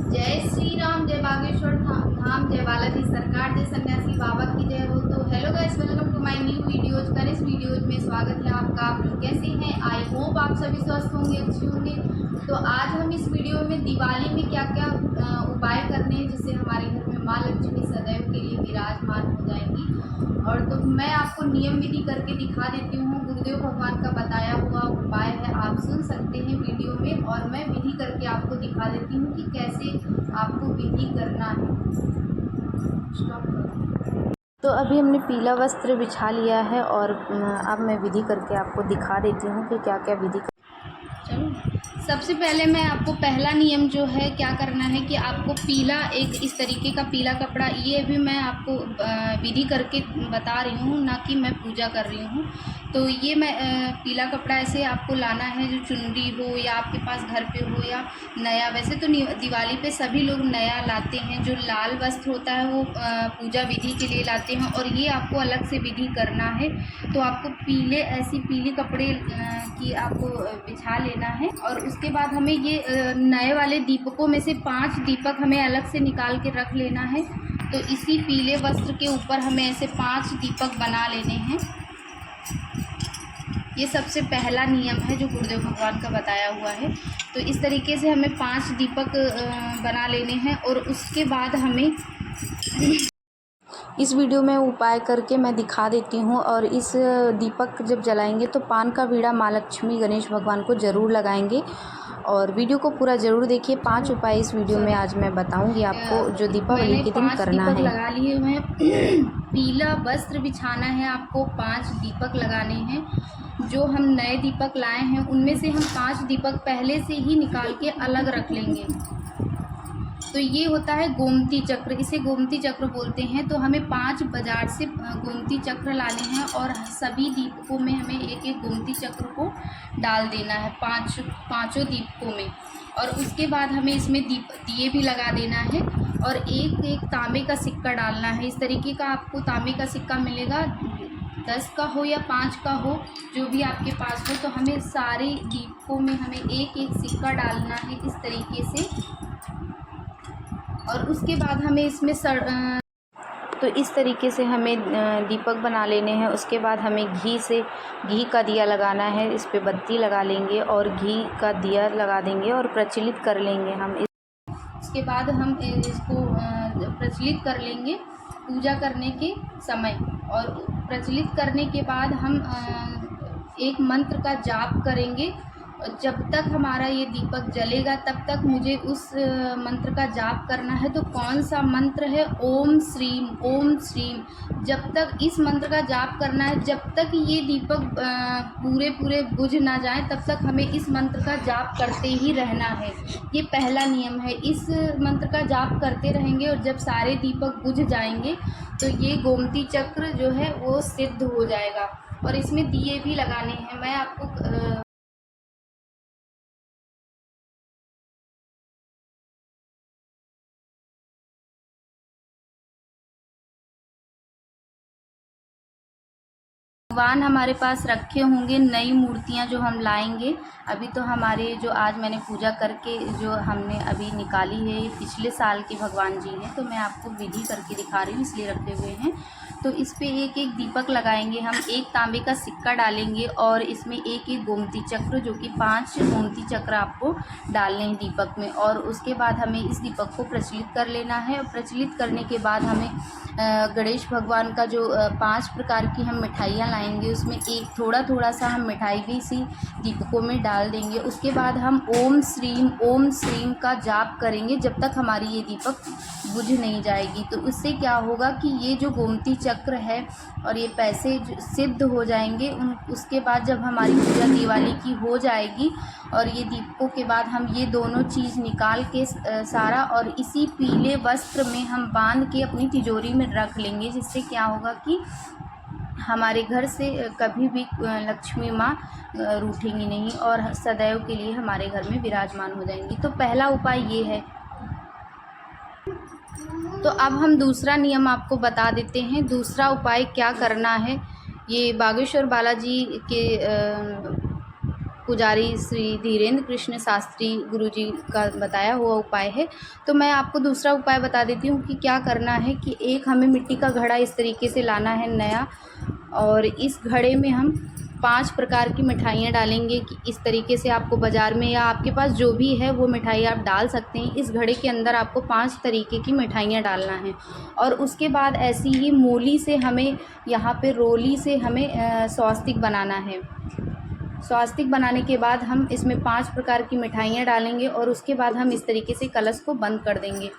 जय श्री राम, जय बागेश्वर धाम, जय बालाजी सरकार, जय सन्यासी बाबा की जय हो। तो hello guys, welcome to my new videos. कर इस वीडियोज में स्वागत है आपका। आप लोग कैसे हैं? आई होप आप सभी स्वस्थ होंगे, अच्छे होंगे। तो आज हम इस वीडियो में दिवाली में क्या क्या उपाय करने हैं जिससे हमारे घर में माँ लक्ष्मी सदैव के लिए विराजमान हो जाएंगी। और तो मैं आपको नियम विधि करके दिखा देती हूँ। गुरुदेव भगवान का बताया हुआ उपाय है, आप सुन सकते हैं वीडियो में, और मैं विधि करके आपको दिखा देती हूँ कि कैसे आपको विधि करना है। तो अभी हमने पीला वस्त्र बिछा लिया है और अब मैं विधि करके आपको दिखा देती हूँ कि क्या क्या विधि। चलो, सबसे पहले मैं आपको पहला नियम जो है क्या करना है कि आपको पीला, एक इस तरीके का पीला कपड़ा, ये भी मैं आपको विधि करके बता रही हूँ, ना कि मैं पूजा कर रही हूँ। तो ये मैं पीला कपड़ा ऐसे आपको लाना है, जो चुनरी हो या आपके पास घर पे हो या नया। वैसे तो दिवाली पे सभी लोग नया लाते हैं। जो लाल वस्त्र होता है वो पूजा विधि के लिए लाते हैं, और ये आपको अलग से विधि करना है। तो आपको पीले कपड़े की आपको बिछा लेना है। और उसके बाद हमें ये नए वाले दीपकों में से 5 दीपक हमें अलग से निकाल के रख लेना है। तो इसी पीले वस्त्र के ऊपर हमें ऐसे 5 दीपक बना लेने हैं। ये सबसे पहला नियम है जो गुरुदेव भगवान का बताया हुआ है। तो इस तरीके से हमें 5 दीपक बना लेने हैं। और उसके बाद हमें इस वीडियो में उपाय करके मैं दिखा देती हूँ। और इस दीपक जब जलाएंगे तो पान का बीड़ा माँ लक्ष्मी गणेश भगवान को ज़रूर लगाएंगे। और वीडियो को पूरा ज़रूर देखिए। 5 उपाय इस वीडियो में आज मैं बताऊंगी आपको, जो दीपावली के दिन करना है। लगा लिए हुए हैं। पीला वस्त्र बिछाना है, आपको 5 दीपक लगाने हैं। जो हम नए दीपक लाए हैं उनमें से हम 5 दीपक पहले से ही निकाल के अलग रख लेंगे। तो ये होता है गोमती चक्र, इसे गोमती चक्र बोलते हैं। तो हमें 5 बाजार से गोमती चक्र लाने हैं, और सभी दीपकों में हमें एक एक गोमती चक्र को डाल देना है, पाँचों दीपकों में। और उसके बाद हमें इसमें दिए भी लगा देना है, और एक एक तांबे का सिक्का डालना है। इस तरीके का आपको तांबे का सिक्का मिलेगा, 10 का हो या 5 का हो, जो भी आपके पास हो। तो हमें सारे दीपकों में हमें एक एक सिक्का डालना है इस तरीके से। और उसके बाद हमें इसमें तो इस तरीके से हमें दीपक बना लेने हैं। उसके बाद हमें घी का दिया लगाना है। इस पे बत्ती लगा लेंगे और घी का दिया लगा देंगे और प्रज्वलित कर लेंगे हम। उसके बाद हम इसको प्रज्वलित कर लेंगे पूजा करने के समय। और प्रज्वलित करने के बाद हम एक मंत्र का जाप करेंगे। जब तक हमारा ये दीपक जलेगा तब तक मुझे उस मंत्र का जाप करना है। तो कौन सा मंत्र है? ओम श्रीम, ओम श्रीम। जब तक इस मंत्र का जाप करना है, जब तक ये दीपक पूरे बुझ ना जाए तब तक हमें इस मंत्र का जाप करते ही रहना है। ये पहला नियम है। इस मंत्र का जाप करते रहेंगे, और जब सारे दीपक बुझ जाएंगे तो ये गोमती चक्र जो है वो सिद्ध हो जाएगा। और इसमें दिए भी लगाने हैं। मैं आपको भगवान हमारे पास रखे होंगे, नई मूर्तियां जो हम लाएंगे। अभी तो हमारे जो आज मैंने पूजा करके जो हमने अभी निकाली है, ये पिछले साल के भगवान जी हैं। तो मैं आपको विधि करके दिखा रही हूँ, इसलिए रखे हुए हैं। तो इस पे एक एक दीपक लगाएंगे हम, एक तांबे का सिक्का डालेंगे, और इसमें एक एक गोमती चक्र, जो कि 5 गोमती चक्र आपको डालने हैं दीपक में। और उसके बाद हमें इस दीपक को प्रज्वलित कर लेना है। और प्रज्वलित करने के बाद हमें गणेश भगवान का जो 5 प्रकार की हम मिठाइयाँ लाएंगे, उसमें एक थोड़ा सा हम मिठाई भी इसी दीपकों में डाल देंगे। उसके बाद हम ओम श्रीम का जाप करेंगे जब तक हमारी ये दीपक बुझ नहीं जाएगी। तो उससे क्या होगा कि ये जो गोमती चक्र है और ये पैसे सिद्ध हो जाएंगे। उसके बाद जब हमारी पूजा दिवाली की हो जाएगी, और ये दीपकों के बाद हम ये दोनों चीज़ निकाल के सारा, और इसी पीले वस्त्र में हम बांध के अपनी तिजोरी में रख लेंगे। जिससे क्या होगा कि हमारे घर से कभी भी लक्ष्मी माँ रूठेंगी नहीं, और सदैव के लिए हमारे घर में विराजमान हो जाएंगी। तो पहला उपाय ये है। तो अब हम दूसरा नियम आपको बता देते हैं। दूसरा उपाय क्या करना है, ये बागेश्वर बालाजी के पुजारी श्री धीरेन्द्र कृष्ण शास्त्री गुरुजी का बताया हुआ उपाय है। तो मैं आपको दूसरा उपाय बता देती हूँ कि क्या करना है। कि एक हमें मिट्टी का घड़ा इस तरीके से लाना है नया, और इस घड़े में हम 5 प्रकार की मिठाइयाँ डालेंगे। कि इस तरीके से आपको बाज़ार में या आपके पास जो भी है वो मिठाई आप डाल सकते हैं। इस घड़े के अंदर आपको 5 तरीके की मिठाइयाँ डालना है, और उसके बाद ऐसी ही मूली से हमें यहाँ पे रोली से हमें स्वास्तिक बनाना है। स्वास्तिक बनाने के बाद हम इसमें 5 प्रकार की मिठाइयाँ डालेंगे, और उसके बाद हम इस तरीके से कलश को बंद कर देंगे,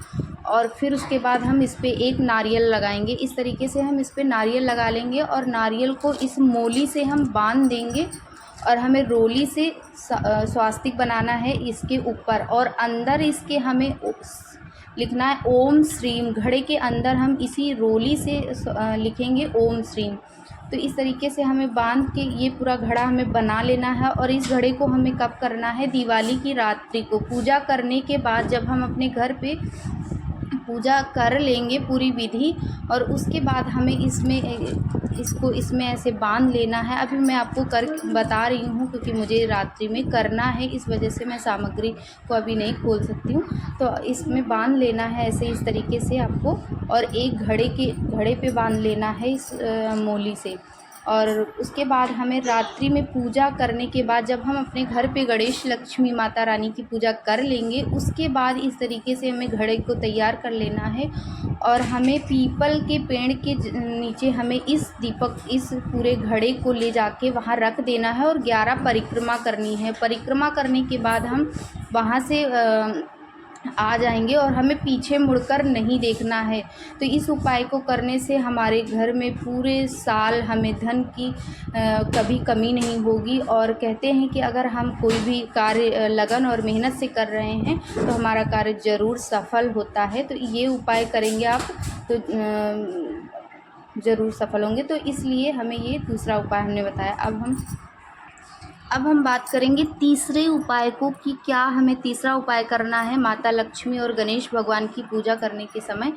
और फिर उसके बाद हम इस पे एक नारियल लगाएंगे। इस तरीके से हम इस पे नारियल लगा लेंगे, और नारियल को इस मोली से हम बांध देंगे, और हमें रोली से स्वास्तिक बनाना है इसके ऊपर, और अंदर इसके हमें लिखना है ओम श्रीम। घड़े के अंदर हम इसी रोली से लिखेंगे ओम श्रीम। तो इस तरीके से हमें बांध के ये पूरा घड़ा हमें बना लेना है। और इस घड़े को हमें कब करना है? दिवाली की रात्रि को, पूजा करने के बाद जब हम अपने घर पे पूजा कर लेंगे पूरी विधि, और उसके बाद हमें इसमें ऐसे बांध लेना है। अभी मैं आपको कर बता रही हूँ क्योंकि मुझे रात्रि में करना है, इस वजह से मैं सामग्री को अभी नहीं खोल सकती हूँ। तो इसमें बांध लेना है ऐसे इस तरीके से आपको, और एक घड़े पे बांध लेना है इस मोली से। और उसके बाद हमें रात्रि में पूजा करने के बाद जब हम अपने घर पे गणेश लक्ष्मी माता रानी की पूजा कर लेंगे, उसके बाद इस तरीके से हमें घड़े को तैयार कर लेना है, और हमें पीपल के पेड़ के नीचे हमें इस पूरे घड़े को ले जाके वहाँ रख देना है, और 11 परिक्रमा करनी है। परिक्रमा करने के बाद हम वहाँ से आ जाएंगे, और हमें पीछे मुड़कर नहीं देखना है। तो इस उपाय को करने से हमारे घर में पूरे साल हमें धन की कभी कमी नहीं होगी। और कहते हैं कि अगर हम कोई भी कार्य लगन और मेहनत से कर रहे हैं तो हमारा कार्य ज़रूर सफल होता है। तो ये उपाय करेंगे आप तो ज़रूर सफल होंगे। तो इसलिए हमें ये दूसरा उपाय हमने बताया। अब हम बात करेंगे तीसरे उपाय को कि क्या हमें तीसरा उपाय करना है माता लक्ष्मी और गणेश भगवान की पूजा करने के समय।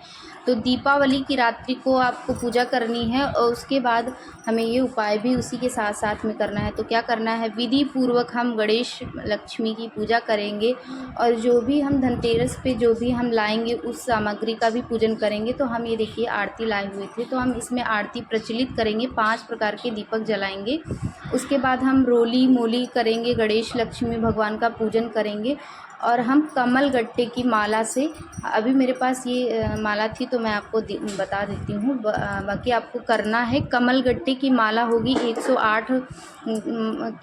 तो दीपावली की रात्रि को आपको पूजा करनी है, और उसके बाद हमें ये उपाय भी उसी के साथ साथ में करना है। तो क्या करना है? विधि पूर्वक हम गणेश लक्ष्मी की पूजा करेंगे, और जो भी हम धनतेरस पे जो भी हम लाएंगे उस सामग्री का भी पूजन करेंगे। तो हम ये देखिए आरती लाए हुए थे, तो हम इसमें आरती प्रचलित करेंगे, 5 प्रकार के दीपक जलाएंगे। उसके बाद हम रोली मोली करेंगे, गणेश लक्ष्मी भगवान का पूजन करेंगे, और हम कमल गट्टे की माला से, अभी मेरे पास ये माला थी तो मैं आपको बता देती हूँ, बाकी आपको करना है। कमल गट्टे की माला होगी, 108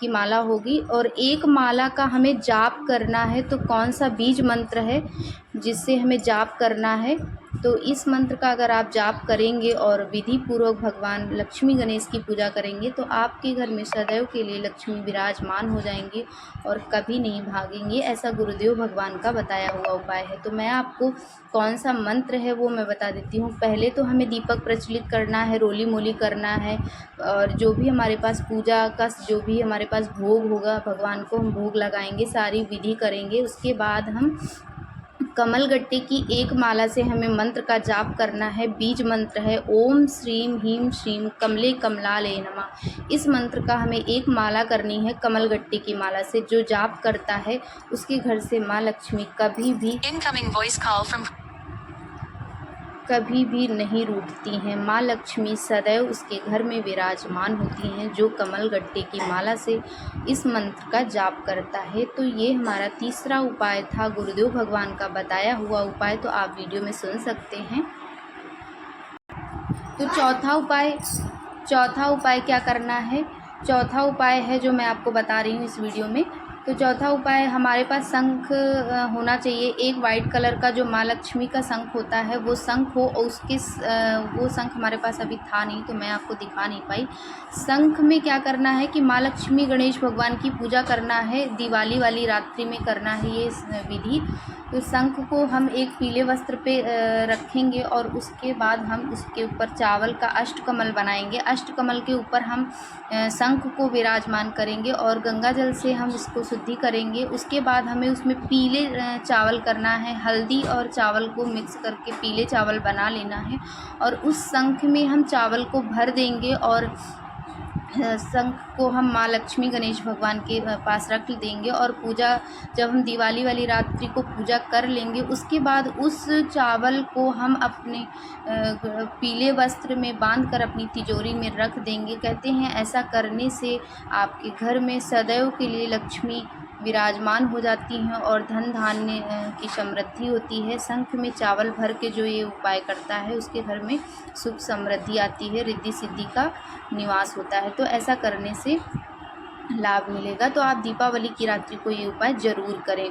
की माला होगी, और एक माला का हमें जाप करना है। तो कौन सा बीज मंत्र है जिससे हमें जाप करना है? तो इस मंत्र का अगर आप जाप करेंगे और विधि पूर्वक भगवान लक्ष्मी गणेश की पूजा करेंगे तो आपके घर में सदैव के लिए लक्ष्मी विराजमान हो जाएंगी और कभी नहीं भागेंगे। ऐसा गुरुदेव भगवान का बताया हुआ उपाय है। तो मैं आपको कौन सा मंत्र है वो मैं बता देती हूँ। पहले तो हमें दीपक प्रज्वलित करना है, रोली मोली करना है, और जो भी हमारे पास पूजा का जो भी हमारे पास भोग होगा भगवान को हम भोग लगाएंगे, सारी विधि करेंगे। उसके बाद हम कमल गट्टे की एक माला से हमें मंत्र का जाप करना है। बीज मंत्र है ओम श्रीम ह्रीम श्रीम कमले कमलाले नमः। इस मंत्र का हमें एक माला करनी है कमल गट्टे की माला से। जो जाप करता है उसके घर से माँ लक्ष्मी कभी भी नहीं रूठती हैं। माँ लक्ष्मी सदैव उसके घर में विराजमान होती हैं जो कमल गट्टे की माला से इस मंत्र का जाप करता है। तो ये हमारा तीसरा उपाय था, गुरुदेव भगवान का बताया हुआ उपाय। तो आप वीडियो में सुन सकते हैं। तो चौथा उपाय क्या करना है? चौथा उपाय है जो मैं आपको बता रही हूँ इस वीडियो में। तो चौथा उपाय, हमारे पास शंख होना चाहिए। एक वाइट कलर का जो माँ लक्ष्मी का शंख होता है वो शंख हो, और वो शंख हमारे पास अभी था नहीं तो मैं आपको दिखा नहीं पाई। शंख में क्या करना है कि माँ लक्ष्मी गणेश भगवान की पूजा करना है, दिवाली वाली रात्रि में करना है ये विधि। तो शंख को हम एक पीले वस्त्र पे रखेंगे और उसके बाद हम उसके ऊपर चावल का अष्टकमल बनाएंगे। अष्टकमल के ऊपर हम शंख को विराजमान करेंगे और गंगा जल से हम इसको शुद्धि करेंगे। उसके बाद हमें उसमें पीले चावल करना है, हल्दी और चावल को मिक्स करके पीले चावल बना लेना है और उस शंख में हम चावल को भर देंगे और शंख को हम माँ लक्ष्मी गणेश भगवान के पास रख देंगे और पूजा जब हम दिवाली वाली रात्रि को पूजा कर लेंगे, उसके बाद उस चावल को हम अपने पीले वस्त्र में बांध कर अपनी तिजोरी में रख देंगे। कहते हैं ऐसा करने से आपके घर में सदैव के लिए लक्ष्मी विराजमान हो जाती हैं और धन धान्य की समृद्धि होती है। शंख में चावल भर के जो ये उपाय करता है उसके घर में सुख समृद्धि आती है, रिद्धि सिद्धि का निवास होता है। तो ऐसा करने से लाभ मिलेगा। तो आप दीपावली की रात्रि को ये उपाय ज़रूर करें।